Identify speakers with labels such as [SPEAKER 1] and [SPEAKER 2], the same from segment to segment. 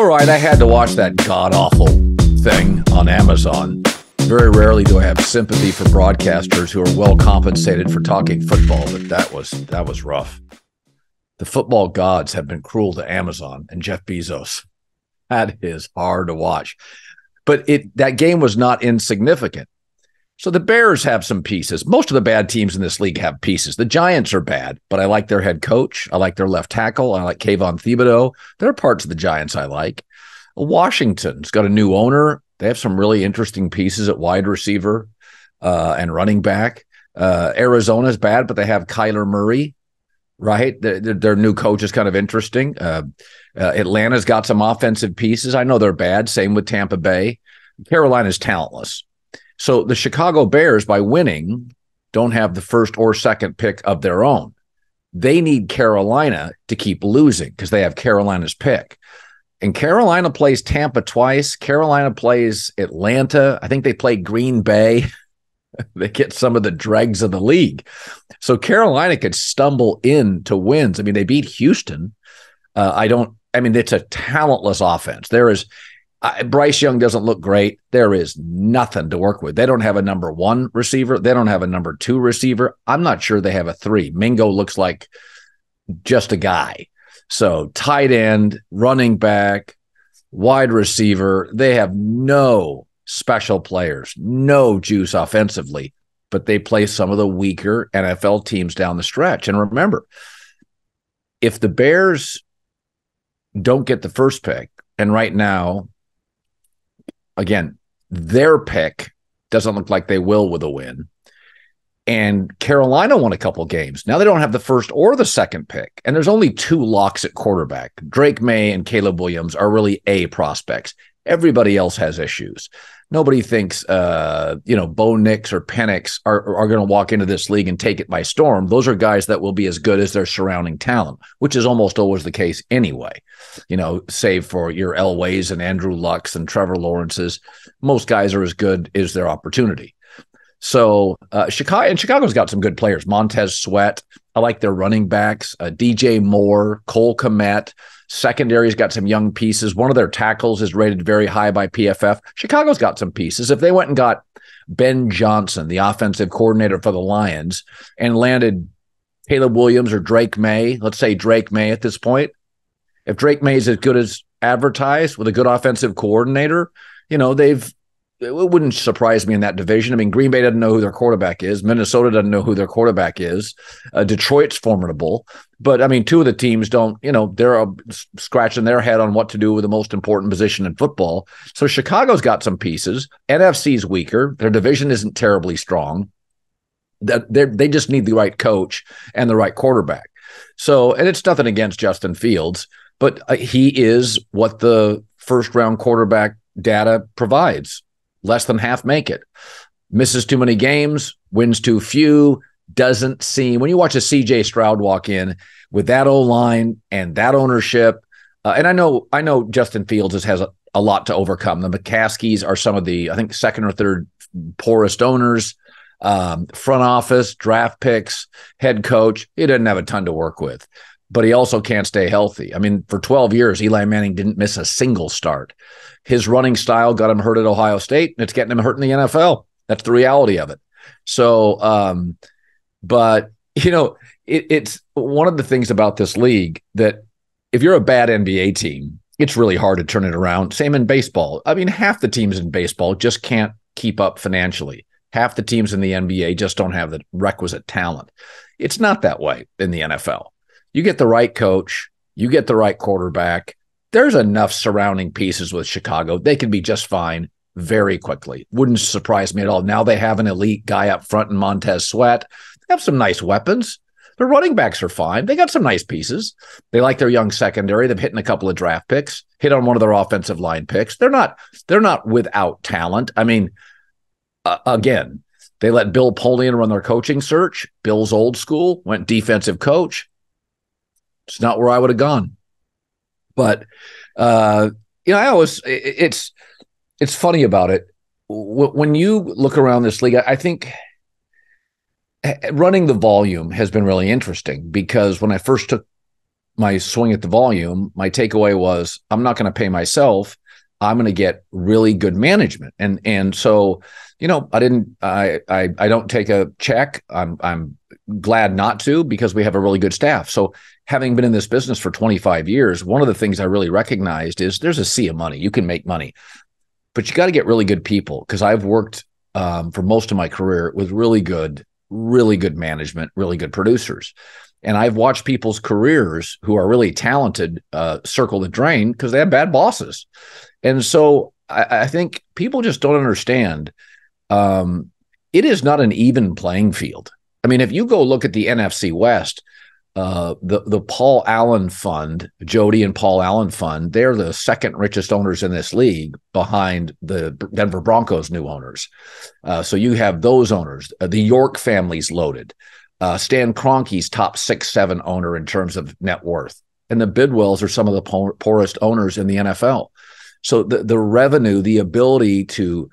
[SPEAKER 1] All right, I had to watch that god-awful thing on Amazon. Very rarely do I have sympathy for broadcasters who are well compensated for talking football, but that was rough. The football gods have been cruel to Amazon and Jeff Bezos. That is hard to watch. But that game was not insignificant. So the Bears have some pieces. Most of the bad teams in this league have pieces. The Giants are bad, but I like their head coach. I like their left tackle. I like Kayvon Thibodeau. There are parts of the Giants I like. Washington's got a new owner. They have some really interesting pieces at wide receiver and running back. Arizona's bad, but they have Kyler Murray, right? Their new coach is kind of interesting. Atlanta's got some offensive pieces. I know they're bad. Same with Tampa Bay. Carolina's talentless. So the Chicago Bears, by winning, don't have the first or second pick of their own. They need Carolina to keep losing because they have Carolina's pick. And Carolina plays Tampa twice. Carolina plays Atlanta. I think they play Green Bay. They get some of the dregs of the league. So Carolina could stumble into wins. I mean, they beat Houston. It's a talentless offense. Bryce Young doesn't look great. There is nothing to work with. They don't have a number one receiver. They don't have a number two receiver. I'm not sure they have a three. Mingo looks like just a guy. So tight end, running back, wide receiver, they have no special players, no juice offensively, but they play some of the weaker NFL teams down the stretch. And remember, if the Bears don't get the first pick, and right now, again, their pick doesn't look like they will with a win. And Carolina won a couple games. Now they don't have the first or the second pick. And there's only two locks at quarterback. Drake May and Caleb Williams are really A prospects. Everybody else has issues. Nobody thinks, Bo Nix or Penix are going to walk into this league and take it by storm. Those are guys that will be as good as their surrounding talent, which is almost always the case anyway. Save for your Elways and Andrew Lucks and Trevor Lawrence's. Most guys are as good as their opportunity. So Chicago's got some good players. Montez Sweat. I like their running backs. DJ Moore, Cole Kmet. Secondary's got some young pieces. One of their tackles is rated very high by PFF. Chicago's got some pieces. If they went and got Ben Johnson, the offensive coordinator for the Lions, and landed Caleb Williams or Drake May, let's say Drake May at this point, if Drake May is as good as advertised with a good offensive coordinator, it wouldn't surprise me in that division. I mean, Green Bay doesn't know who their quarterback is. Minnesota doesn't know who their quarterback is. Detroit's formidable. But, I mean, two of the teams don't, they're scratching their head on what to do with the most important position in football. So Chicago's got some pieces. NFC's weaker. Their division isn't terribly strong. They just need the right coach and the right quarterback. So, and it's nothing against Justin Fields, but he is what the first-round quarterback data provides. Less than half make it. Misses too many games, wins too few, doesn't seem. When you watch a CJ Stroud walk in with that O-line and that ownership, and I know Justin Fields has a lot to overcome. The McCaskies are some of the, I think, second or third poorest owners, front office, draft picks, head coach. He doesn't have a ton to work with, but he also can't stay healthy. I mean, for 12 years, Eli Manning didn't miss a single start. His running style got him hurt at Ohio State, and it's getting him hurt in the NFL. That's the reality of it. So, it's one of the things about this league that if you're a bad NBA team, it's really hard to turn it around. Same in baseball. I mean, half the teams in baseball just can't keep up financially. Half the teams in the NBA just don't have the requisite talent. It's not that way in the NFL. You get the right coach, you get the right quarterback. There's enough surrounding pieces with Chicago. They can be just fine very quickly. Wouldn't surprise me at all. Now they have an elite guy up front in Montez Sweat. They have some nice weapons. Their running backs are fine. They got some nice pieces. They like their young secondary. They've hit in a couple of draft picks, hit on one of their offensive line picks. They're not without talent. I mean, again, they let Bill Polian run their coaching search. Bill's old school, went defensive coach. It's not where I would have gone. But, it's funny about it. When you look around this league, I think running the volume has been really interesting because when I first took my swing at the volume, my takeaway was I'm not going to pay myself. I'm going to get really good management. And so, I don't take a check. I'm glad not to, because we have a really good staff. So having been in this business for 25 years, one of the things I really recognized is there's a sea of money. You can make money, but you got to get really good people. Because I've worked for most of my career with really good management, really good producers. And I've watched people's careers who are really talented circle the drain because they have bad bosses. And so I think people just don't understand. It is not an even playing field. I mean, if you go look at the NFC West, the Paul Allen Fund, Jody and Paul Allen Fund, they're the second richest owners in this league behind the Denver Broncos' new owners. So you have those owners. The York family's loaded. Stan Kroenke's top 6-7 owner in terms of net worth. And the Bidwells are some of the poorest owners in the NFL. So the revenue, the ability to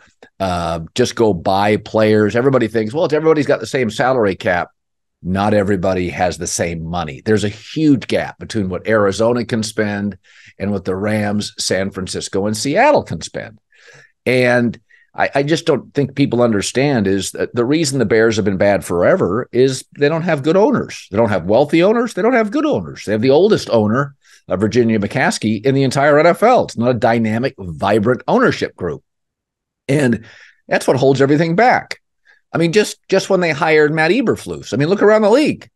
[SPEAKER 1] just go buy players, everybody thinks, well, everybody's got the same salary cap. Not everybody has the same money. There's a huge gap between what Arizona can spend and what the Rams, San Francisco, and Seattle can spend. And I just don't think people understand is that the reason the Bears have been bad forever is they don't have good owners. They don't have wealthy owners. They don't have good owners. They have the oldest owner, Virginia McCaskey, in the entire NFL. It's not a dynamic, vibrant ownership group. And that's what holds everything back. I mean, just when they hired Matt Eberflus, I mean, look around the league.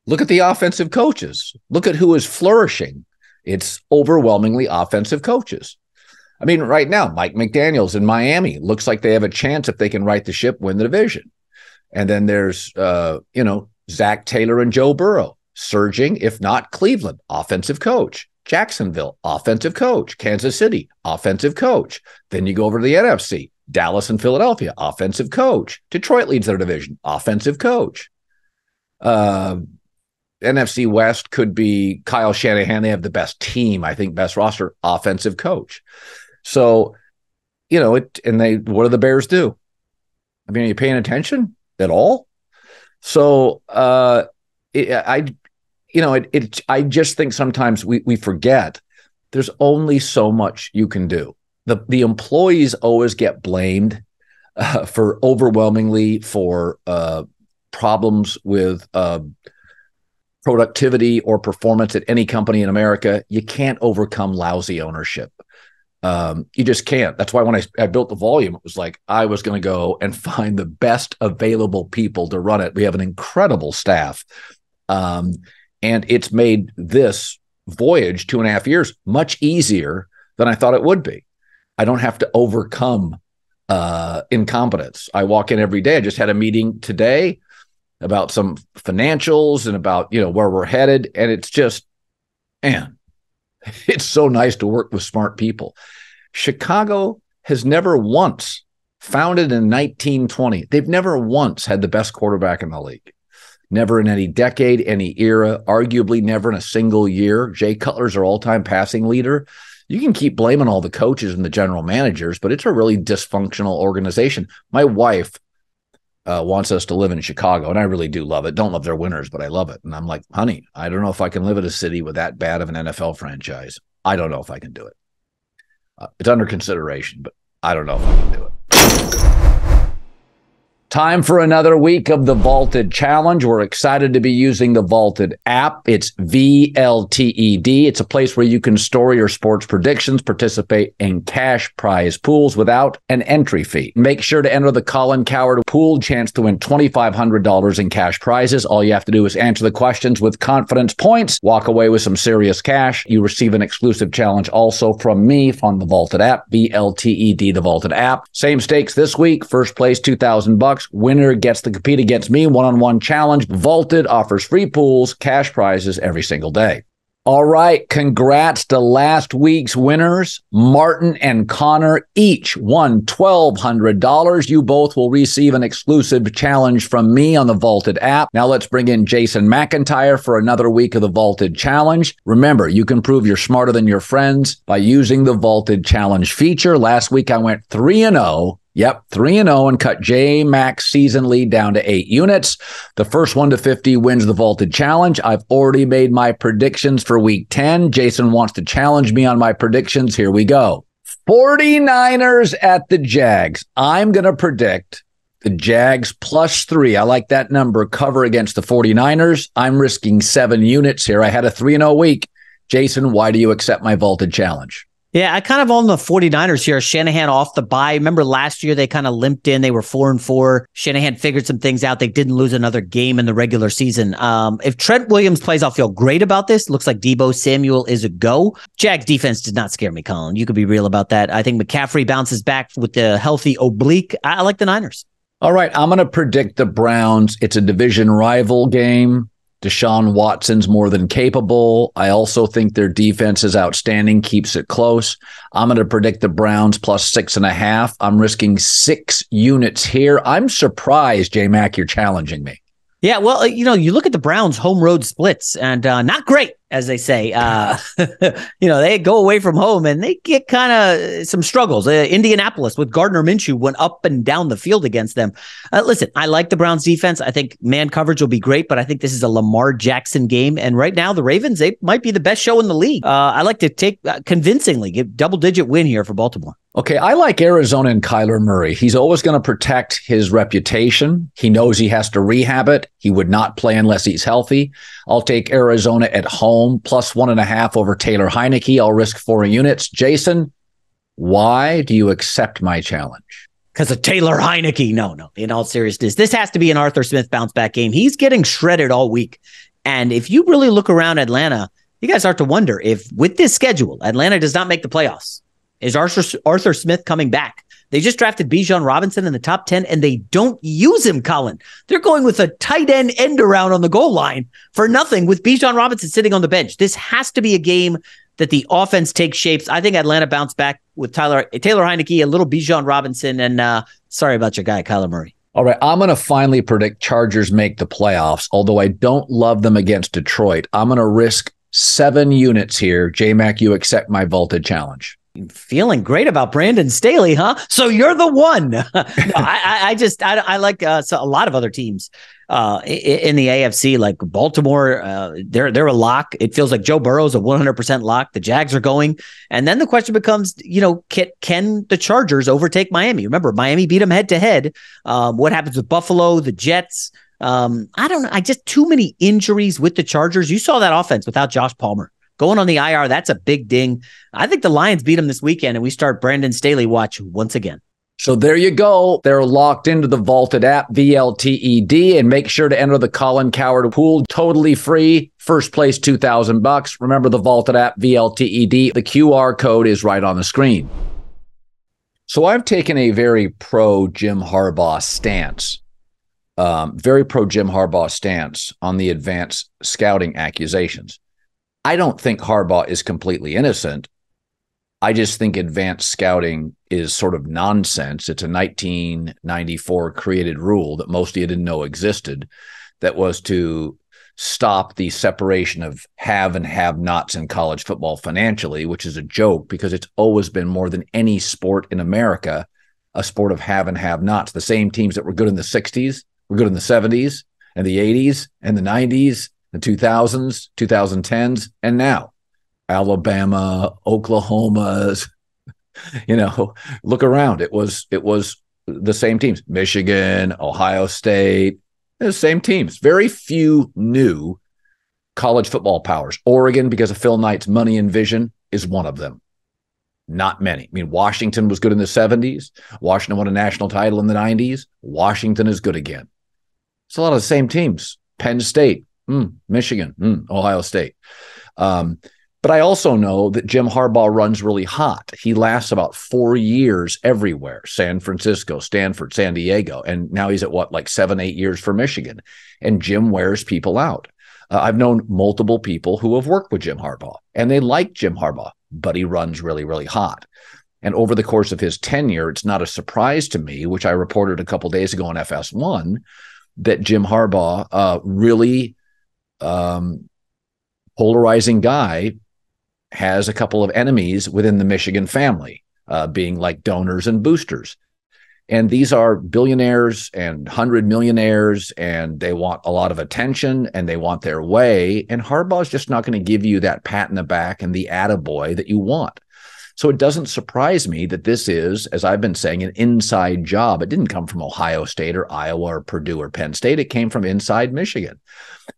[SPEAKER 1] Look at the offensive coaches. Look at who is flourishing. It's overwhelmingly offensive coaches. I mean, right now, Mike McDaniels in Miami looks like they have a chance if they can right the ship, win the division. And then there's, Zach Taylor and Joe Burrow surging, if not Cleveland, offensive coach. Jacksonville, offensive coach. Kansas City, offensive coach. Then you go over to the NFC, Dallas and Philadelphia, offensive coach. Detroit leads their division, offensive coach. NFC West could be Kyle Shanahan. They have the best team, I think, best roster, offensive coach. So, what do the Bears do? I mean, are you paying attention at all? So, I just think sometimes we forget there's only so much you can do. The employees always get blamed for problems with productivity or performance at any company in America. You can't overcome lousy ownership. You just can't. That's why when I built the volume, it was like I was going to go and find the best available people to run it. We have an incredible staff. And it's made this voyage 2.5 years much easier than I thought it would be. I don't have to overcome incompetence. I walk in every day. I just had a meeting today about some financials and about, where we're headed. And it's just, man, it's so nice to work with smart people. Chicago has never once, founded in 1920, they've never once had the best quarterback in the league. Never in any decade, any era, arguably never in a single year. Jay Cutler's our all-time passing leader. You can keep blaming all the coaches and the general managers, but it's a really dysfunctional organization. My wife wants us to live in Chicago, and I really do love it. Don't love their winners, but I love it. And I'm like, honey, I don't know if I can live in a city with that bad of an NFL franchise. I don't know if I can do it. It's under consideration, but I don't know if I can do it. Time for another week of the VLTED Challenge. We're excited to be using the VLTED app. It's VLTED. It's a place where you can store your sports predictions, participate in cash prize pools without an entry fee. Make sure to enter the Colin Cowherd pool, chance to win $2,500 in cash prizes. All you have to do is answer the questions with confidence points, walk away with some serious cash. You receive an exclusive challenge also from me on the VLTED app, VLTED, the VLTED app. Same stakes this week. First place, $2,000. Winner gets to compete against me, one-on-one challenge. VLTED offers free pools, cash prizes every single day. All right, congrats to last week's winners. Martin and Connor each won $1,200. You both will receive an exclusive challenge from me on the VLTED app. Now let's bring in Jason McIntyre for another week of the VLTED Challenge. Remember, you can prove you're smarter than your friends by using the VLTED Challenge feature. Last week I went 3-0 Yep, 3-0 and cut J-Mac's season lead down to 8 units. The first 1 to 50 wins the vaulted challenge. I've already made my predictions for week 10. Jason wants to challenge me on my predictions. Here we go. 49ers at the Jags. I'm going to predict the Jags +3. I like that number. Cover against the 49ers. I'm risking 7 units here. I had a 3-0 week. Jason, why do you accept my vaulted challenge?
[SPEAKER 2] Yeah, I kind of own the 49ers here. Shanahan off the bye. Remember last year they kind of limped in. They were 4-4. Shanahan figured some things out. They didn't lose another game in the regular season. If Trent Williams plays, I'll feel great about this. Looks like Deebo Samuel is a go. Jags defense did not scare me, Colin. You could be real about that. I think McCaffrey bounces back with the healthy oblique. I like the Niners.
[SPEAKER 1] All right, I'm going to predict the Browns. It's a division rival game. Deshaun Watson's more than capable. I also think their defense is outstanding, keeps it close. I'm going to predict the Browns +6.5. I'm risking 6 units here. I'm surprised, J-Mac, you're challenging me.
[SPEAKER 2] Yeah, well, you look at the Browns' home road splits and not great, as they say. They go away from home and they get kind of some struggles. Indianapolis with Gardner Minshew went up and down the field against them. Listen, I like the Browns defense. I think man coverage will be great, but I think this is a Lamar Jackson game. And right now, the Ravens, they might be the best show in the league. I like to take convincingly, give double-digit win here for Baltimore.
[SPEAKER 1] Okay, I like Arizona and Kyler Murray. He's always going to protect his reputation. He knows he has to rehab it. He would not play unless he's healthy. I'll take Arizona at home +1.5 over Taylor Heineke. I'll risk 4 units. Jason, why do you accept my challenge?
[SPEAKER 2] Because of Taylor Heineke. No. In all seriousness, this has to be an Arthur Smith bounce back game. He's getting shredded all week. And if you really look around Atlanta, you guys start to wonder if with this schedule, Atlanta does not make the playoffs. Is Arthur Smith coming back? They just drafted Bijan Robinson in the top 10, and they don't use him, Colin. They're going with a tight end around on the goal line for nothing with Bijan Robinson sitting on the bench. This has to be a game that the offense takes shapes. I think Atlanta bounced back with Taylor Heineke, a little Bijan Robinson, and sorry about your guy, Kyler Murray.
[SPEAKER 1] All right, I'm going to finally predict Chargers make the playoffs, although I don't love them against Detroit. I'm going to risk 7 units here. J-Mac, you accept my vaulted challenge.
[SPEAKER 2] Feeling great about Brandon Staley, huh? So you're the one. No, I like a lot of other teams in the AFC, like Baltimore. They're a lock. It feels like Joe Burrow's a 100% lock. The Jags are going, and then the question becomes, can the Chargers overtake Miami? Remember, Miami beat them head to head. What happens with Buffalo, the Jets? I don't know. I just too many injuries with the Chargers. You saw that offense without Josh Palmer. Going on the IR, that's a big ding. I think the Lions beat them this weekend, and we start Brandon Staley watch once again.
[SPEAKER 1] So there you go. They're locked into the Vaulted app, VLTED, and make sure to enter the Colin Cowherd pool totally free. First place, $2,000. Remember the Vaulted app, VLTED. The QR code is right on the screen. So I've taken a very pro Jim Harbaugh stance. On the advanced scouting accusations. I don't think Harbaugh is completely innocent. I just think advanced scouting is sort of nonsense. It's a 1994 created rule that most of you didn't know existed that was to stop the separation of have and have-nots in college football financially, which is a joke because it's always been more than any sport in America, a sport of have and have-nots. The same teams that were good in the 60s were good in the 70s and the 80s and the 90s. The 2000s, 2010s, and now Alabama, Oklahoma, look around. It was the same teams. Michigan, Ohio State, the same teams. Very few new college football powers. Oregon, because of Phil Knight's money and vision, is one of them. Not many. I mean, Washington was good in the 70s. Washington won a national title in the 90s. Washington is good again. It's a lot of the same teams. Penn State. Michigan, Ohio State. But I also know that Jim Harbaugh runs really hot. He lasts about 4 years everywhere. San Francisco, Stanford, San Diego. And now he's at 7, 8 years for Michigan. And Jim wears people out. I've known multiple people who have worked with Jim Harbaugh, and they like Jim Harbaugh, but he runs really, really hot. And over the course of his tenure, it's not a surprise to me, which I reported a couple days ago on FS1, that Jim Harbaugh really polarizing guy, has a couple of enemies within the Michigan family, being like donors and boosters. And these are billionaires and 100 millionaires, and they want a lot of attention and they want their way. And Harbaugh's just not going to give you that pat in the back and the attaboy that you want. So it doesn't surprise me that this is, as I've been saying, an inside job. It didn't come from Ohio State or Iowa or Purdue or Penn State. It came from inside Michigan.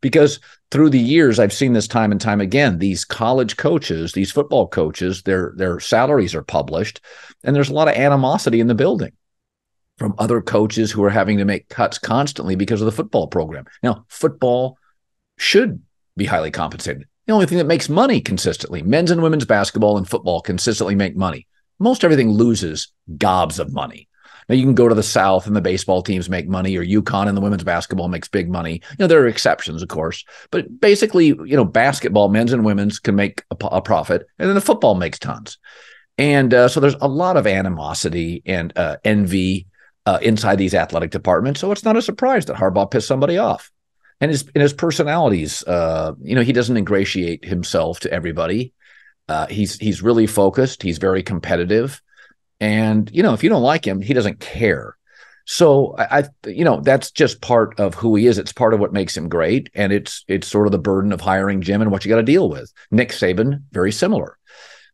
[SPEAKER 1] Because through the years, I've seen this time and time again, these college coaches, these football coaches, their salaries are published, and there's a lot of animosity in the building from other coaches who are having to make cuts constantly because of the football program. Now, football should be highly compensated. The only thing that makes money consistently, men's and women's basketball and football consistently make money. Most everything loses gobs of money. Now, you can go to the South and the baseball teams make money, or UConn and the women's basketball makes big money. There are exceptions, of course, but basically, basketball, men's and women's can make a profit, and then the football makes tons. And so there's a lot of animosity and envy inside these athletic departments. So it's not a surprise that Harbaugh pissed somebody off. And his personalities, he doesn't ingratiate himself to everybody. He's really focused. He's very competitive. And, if you don't like him, he doesn't care. So that's just part of who he is. It's part of what makes him great. And it's sort of the burden of hiring Jim and what you got to deal with. Nick Saban, very similar.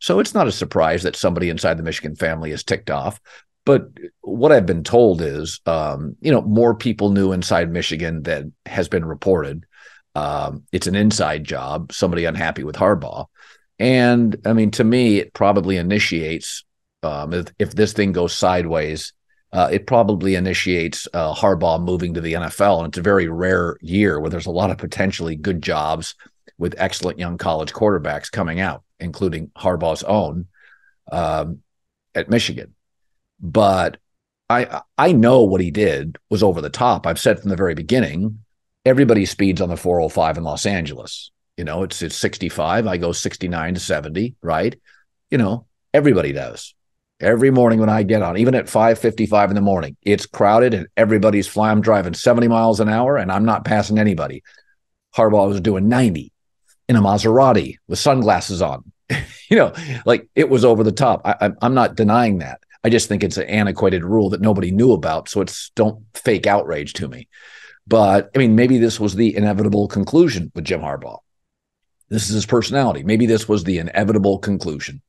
[SPEAKER 1] So it's not a surprise that somebody inside the Michigan family is ticked off. But what I've been told is, more people knew inside Michigan than has been reported. It's an inside job, somebody unhappy with Harbaugh. And I mean, to me, it probably initiates, if this thing goes sideways, it probably initiates Harbaugh moving to the NFL. And it's a very rare year where there's a lot of potentially good jobs with excellent young college quarterbacks coming out, including Harbaugh's own at Michigan. But I know what he did was over the top. I've said from the very beginning, everybody speeds on the 405 in Los Angeles. It's 65. I go 69 to 70, right? Everybody does. Every morning when I get on, even at 5:55 in the morning, it's crowded and everybody's flying. I'm driving 70 miles an hour and I'm not passing anybody. Harbaugh was doing 90 in a Maserati with sunglasses on. It was over the top. I'm not denying that. I just think it's an antiquated rule that nobody knew about. So don't fake outrage to me. But I mean, maybe this was the inevitable conclusion with Jim Harbaugh. This is his personality. Maybe this was the inevitable conclusion,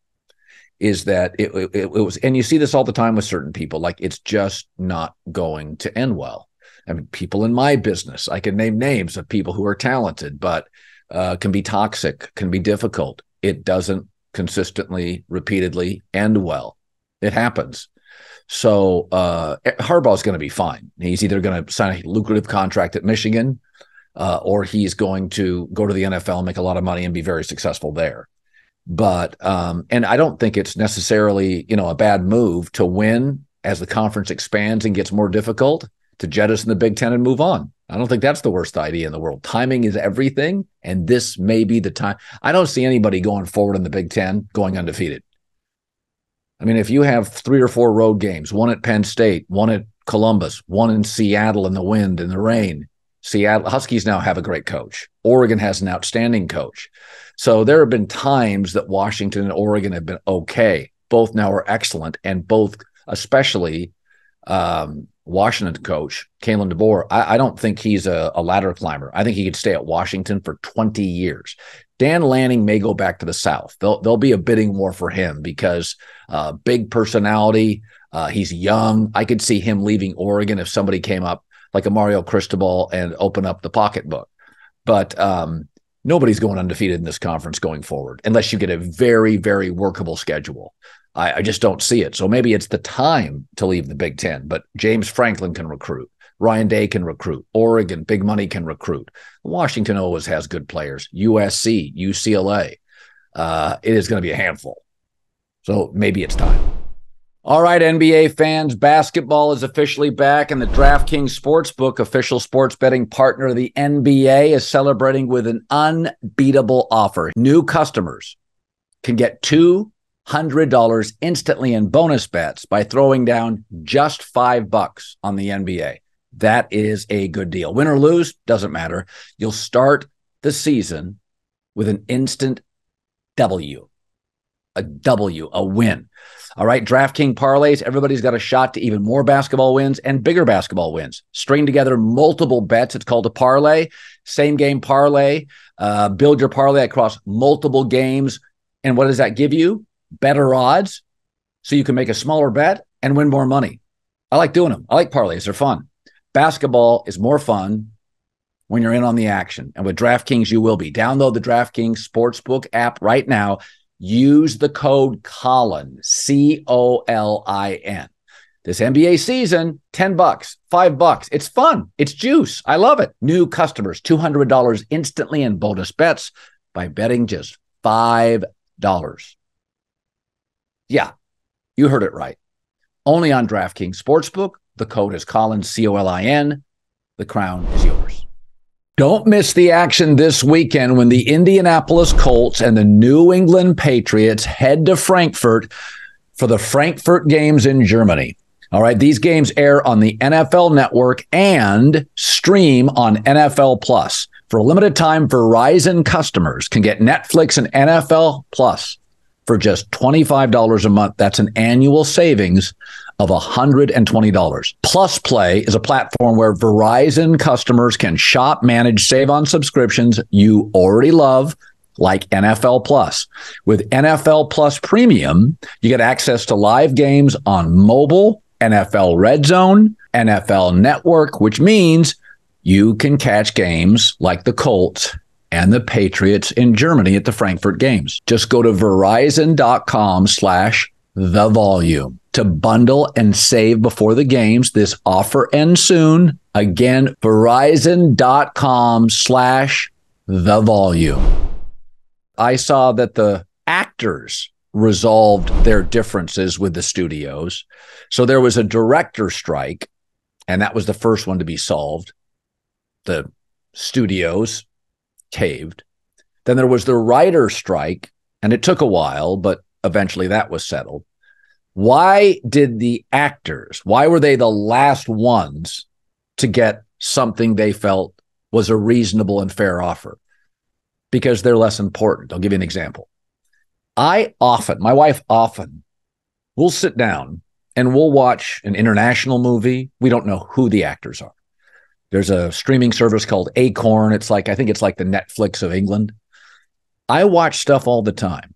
[SPEAKER 1] is that it was, and you see this all the time with certain people, like it's just not going to end well. I mean, people in my business, I can name names of people who are talented, but can be toxic, can be difficult. It doesn't consistently, repeatedly end well. It happens. So Harbaugh's going to be fine. He's either going to sign a lucrative contract at Michigan, or he's going to go to the NFL and make a lot of money and be very successful there. But and I don't think it's necessarily a bad move to win as the conference expands and gets more difficult, to jettison the Big Ten and move on. I don't think that's the worst idea in the world. Timing is everything, and this may be the time. I don't see anybody going forward in the Big Ten going undefeated. I mean, if you have 3 or 4 road games, one at Penn State, one at Columbus, one in Seattle in the wind and the rain. Seattle Huskies now have a great coach. Oregon has an outstanding coach. So there have been times that Washington and Oregon have been okay. Both now are excellent, and both, especially Washington coach, Kalen DeBoer, I don't think he's a ladder climber. I think he could stay at Washington for 20 years. Dan Lanning may go back to the South. There'll be a bidding war for him because big personality. He's young. I could see him leaving Oregon if somebody came up like a Mario Cristobal and open up the pocketbook. But nobody's going undefeated in this conference going forward unless you get a very, very workable schedule. I just don't see it. So maybe it's the time to leave the Big Ten, but James Franklin can recruit. Ryan Day can recruit. Oregon, big money, can recruit. Washington always has good players. USC, UCLA. It is going to be a handful. So maybe it's time. All right, NBA fans, basketball is officially back, and the DraftKings Sportsbook, official sports betting partner of the NBA, is celebrating with an unbeatable offer. New customers can get $200 instantly in bonus bets by throwing down just $5 on the NBA. That is a good deal. Win or lose, doesn't matter. You'll start the season with an instant W. a W, a win. All right, DraftKings parlays, everybody's got a shot to even more basketball wins and bigger basketball wins. String together multiple bets. It's called a parlay, same game parlay. Build your parlay across multiple games. And what does that give you? Better odds, so you can make a smaller bet and win more money. I like doing them. I like parlays. They're fun. Basketball is more fun when you're in on the action. And with DraftKings, you will be. Download the DraftKings Sportsbook app right now. Use the code Colin, COLIN. This NBA season, $10, $5. It's fun. It's juice. I love it. New customers, $200 instantly in bonus bets by betting just $5. Yeah, you heard it right. Only on DraftKings Sportsbook. The code is Colin, COLIN. The crown is yours. Don't miss the action this weekend when the Indianapolis Colts and the New England Patriots head to Frankfurt for the Frankfurt games in Germany. All right, these games air on the NFL Network and stream on NFL Plus. For a limited time, Verizon customers can get Netflix and NFL Plus for just $25 a month. That's an annual savings of $120. Plus Play is a platform where Verizon customers can shop, manage, save on subscriptions you already love, like NFL Plus. With NFL Plus Premium, you get access to live games on mobile, NFL Red Zone, NFL Network, which means you can catch games like the Colts and the Patriots in Germany at the Frankfurt games. Just go to verizon.com/thevolume to bundle and save before the games. This offer ends soon. Again, verizon.com/thevolume. I saw that the actors resolved their differences with the studios. So there was a director strike, and that was the first one to be solved. The studios caved. Then there was the writer strike, and it took a while, but eventually that was settled. Why did the actors, why were they the last ones to get something they felt was a reasonable and fair offer? Because they're less important. I'll give you an example. My wife often, we'll sit down and we'll watch an international movie. We don't know who the actors are. There's a streaming service called Acorn. I think it's like the Netflix of England. I watch stuff all the time.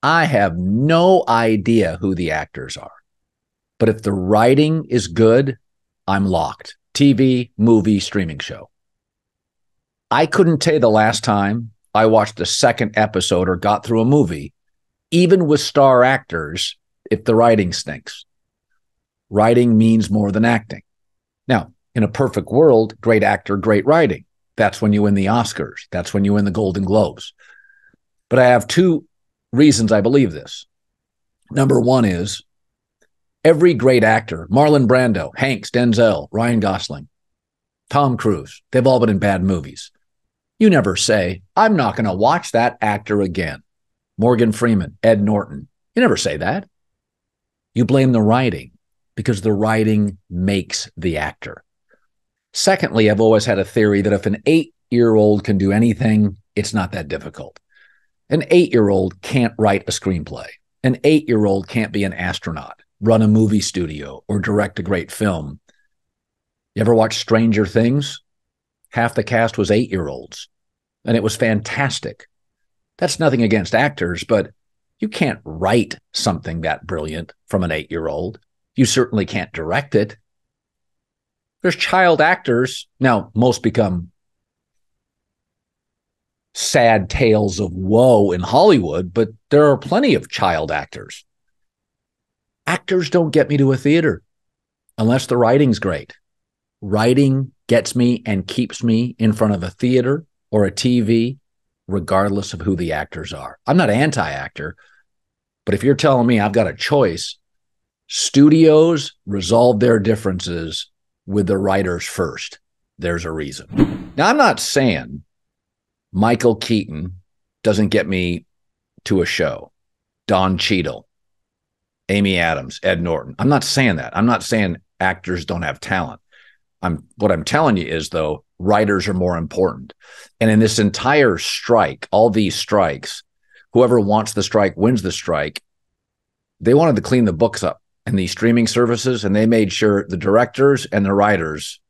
[SPEAKER 1] I have no idea who the actors are. But if the writing is good, I'm locked. TV, movie, streaming show. I couldn't tell you the last time I watched a second episode or got through a movie, even with star actors, if the writing stinks. Writing means more than acting. Now, in a perfect world, great actor, great writing. That's when you win the Oscars. That's when you win the Golden Globes. But I have two reasons I believe this. Number one is every great actor, Marlon Brando, Hanks, Denzel, Ryan Gosling, Tom Cruise, they've all been in bad movies. You never say, I'm not going to watch that actor again. Morgan Freeman, Ed Norton. You never say that. You blame the writing because the writing makes the actor. Secondly, I've always had a theory that if an 8-year-old can do anything, it's not that difficult. An 8-year-old can't write a screenplay. An 8-year-old can't be an astronaut, run a movie studio, or direct a great film. You ever watch Stranger Things? Half the cast was 8-year-olds, and it was fantastic. That's nothing against actors, but you can't write something that brilliant from an 8-year-old. You certainly can't direct it. There's child actors. Now, most become sad tales of woe in Hollywood, but there are plenty of child actors. Actors don't get me to a theater unless the writing's great. Writing gets me and keeps me in front of a theater or a TV, regardless of who the actors are. I'm not anti-actor, but if you're telling me I've got a choice, studios resolve their differences with the writers first. There's a reason. Now, I'm not saying Michael Keaton doesn't get me to a show. Don Cheadle, Amy Adams, Ed Norton. I'm not saying that. I'm not saying actors don't have talent. What I'm telling you is, though, writers are more important. And in this entire strike, all these strikes, whoever wants the strike wins the strike. They wanted to clean the books up in these streaming services, and they made sure the directors and the writers,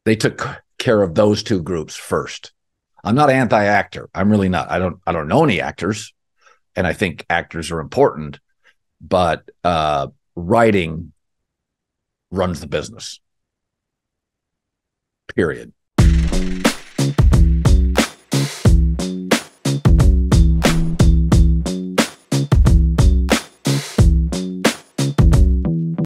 [SPEAKER 1] they took care of those two groups first. I'm not anti-actor. I'm really not. I don't know any actors, and I think actors are important, but writing runs the business. Period.